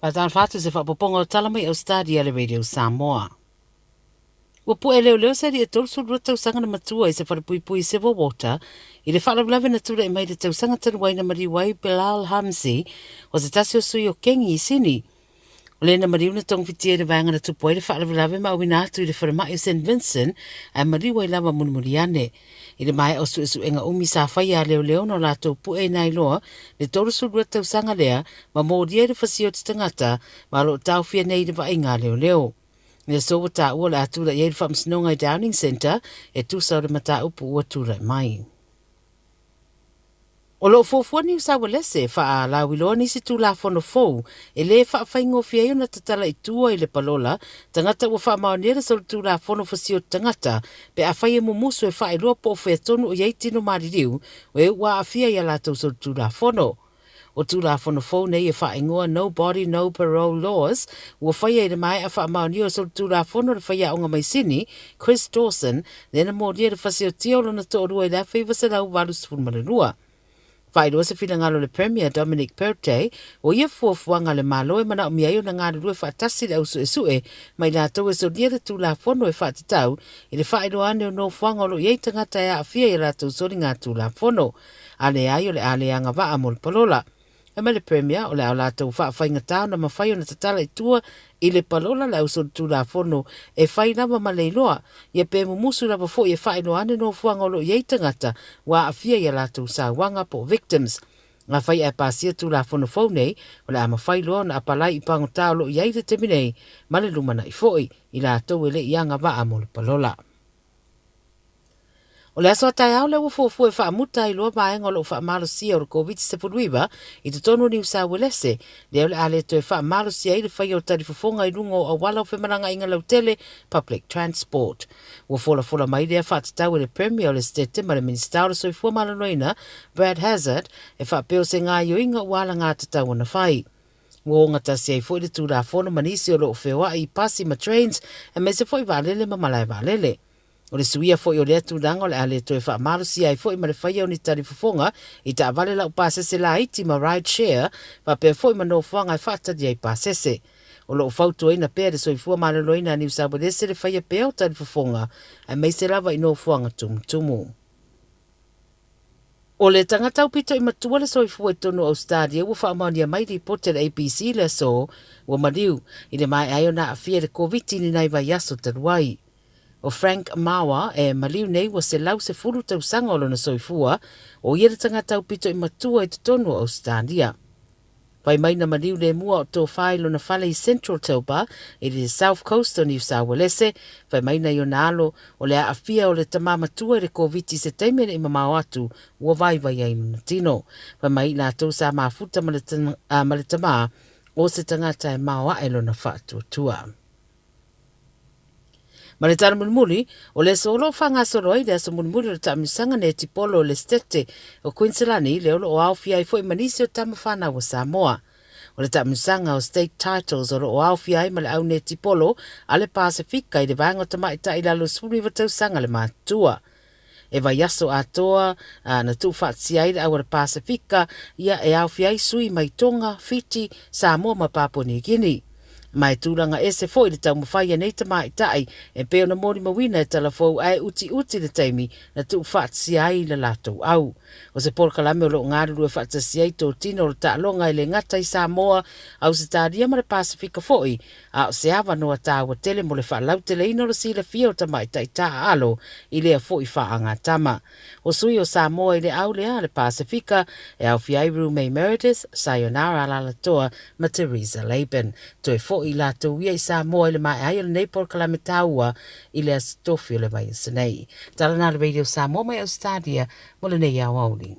Patan fatu se whapoponga o tala mai Ausetalia le Radio Samoa. Ua pu e leo sa di e tolu suru tausanga na matua i se wharapui se water i le whalavlawe na tura i mai le tausanga tanwai na mariwai Bilal Hamzi o se tasi o sui o kengi i sini. O le na mariu na tong fitia le vanga na tupoi le whalavlawe ma awina atu i le wharamai o St. Vincent a mariwai lama munmuriane. I le mai o su enga umi sa whai a leo no lato pu e nai loa le tolu suru tausanga lea ma mōria le fasio te tangata ma lo tau fia nei le vainga leo. Nea sowa ta ua le atura i eiri whamsinonga i Downing Centre e tūsau le mata upu ua tūra mai. O lo fōfua ni usawa lese wha la wiloa nisi tū la Tala Fou e le wha whaingo whiaio na tatala i tua i le palola tangata ua wha maonera sa tū la whono fasio tangata pe a whaia mumusu e wha i roa po whea tonu o iei tino maririu o e ua a whia i ala tau sa tū la whono. O tūla whanafou nei e whaingoa no body, no parole laws, ua whaia i le mai a whaamaonio so tūla whano le whaia onga mai sini, Chris Dawson, nena mōria le whasio tiolo na tō rua i la whaiva sa lau walu sifurmarunua. Whaidua se whina le Premier Dominic Perrottet, o ia fuafuanga le malo e mana o miaio na ngāru rua whaatasi le ausu e sue, mai la tau e so nia le tūla whano e whaatatau, i le whaidua ane o no fuanga o lo iei tangata e a awhia i la tau sori ngā tūla whano, ale ai o le ale anga waa mo le palola. E mai le Premier o le au lātou whaawhainga tāu na mawhai o na tatala i tua i le palola le au sotu la whono e whai nama ma leiloa i e pē mumusu rapa fo i e whai no ane no fuangolo i eitangata wa a fia i a lātou sa wanga po victims. Nga whai e pāsia tu la whono fau nei o le a mawhai loa na apalai i pango tāu lo i eite temi nei ma le lumana i foi i lātou e le i anga wa a mo le palola. O le aso atai au le ua fuafu e whaamuta i loa maenga o lo whaamalosia o le COVID-19 i te tonu ni usa welese, leo le ale to e whaamalosia i le whai o tarifafonga i rungo a wala o whemaranga inga lautele public transport. Ua fola mai lea whaatatau e le Premier o le stete ma le Minister o le soifua malanoina Brad Hazard e whaapeo se ngā ioinga wala ngā tatau na whai. Ua o ngata si ai fo i le tūra whono manisi o lo whewa i pasi ma trains e me se fo i valele ma malai valele. O le suia fo i o le atūranga o le ale to e whaamarusi ai fo i ma le whaia o ni tarifafonga i ta avale lau pāsese la iti ma ride share pa pia fo i ma no whanga i whaatadi ai pāsese. O lo whautua ina pia de soifua malaloina ni usabo lese le whaia pia o tarifafonga ai mei se lava i no whanga tumutumu. O le tangata upito i matua le soifua i tonu Ausetalia ua whaamaunia mai li pote le APC le so ua mariu i le mai ai o na afia le COVID ni nai vai aso taruai. O Frank Mawa e maliu nei wa se lau se furu tau sangolo na soifua o ia le tangata upito i matua i tonu o Ausetalia. Pai mai na maliu le mua o tō whailo na whale i Central Taupa i le South Coast o New South Wales, pai mai na i o nalo o le aafia o le tamamatua i le COVID se teimene i mamau atu ua vai ai na tino. Pai mai na tau sa mafuta ma le tama o se tangata e maua e lo na whaatuatua. Ma le tala mulmuli, o le solo whanga soro ai lea so mulmuli o tamisanga ne tipolo o le stete o Queenslandi leo o awhia i fo i manisi o tamawhana o Samoa. O le tamisanga o state titles o awhia i ma le au ne tipolo a le Pasifika i le vanga o tamaita i lalo suri vatau sanga le mātua. E vai aso atoa na tu whaatsia i au le Pasifika ia e awhia i sui mai Tonga, Fiti, Samoa ma Papua New Guinea. Mai tūranga e se fo i le tau mawhaia nei tamai tai e peo na mori mawina e Tala Fou ai uti le taimi na tu whaatsia i le latou au. O se porkalame o lo ngāru rua whaatsia i tō tino o le tālonga i le ngata i Samoa Ausetalia ma le Pasifika foi a o se awa noa tāua tele mo le whaalau tele ino le sila fia o tamai tai tā alo i lea foi whaanga tama. O sui o Samoa i le au lea le Pasifika e au fiai Rume Meredith, Sayonara Lalatoa ma Teresa Laban. Toi fo i la tau ia i Samoa i le mai ai le nei por kalame taua i le astofi o le vai senei. Tala na le Radio Samoa mai Ausetalia mo le nei au auli.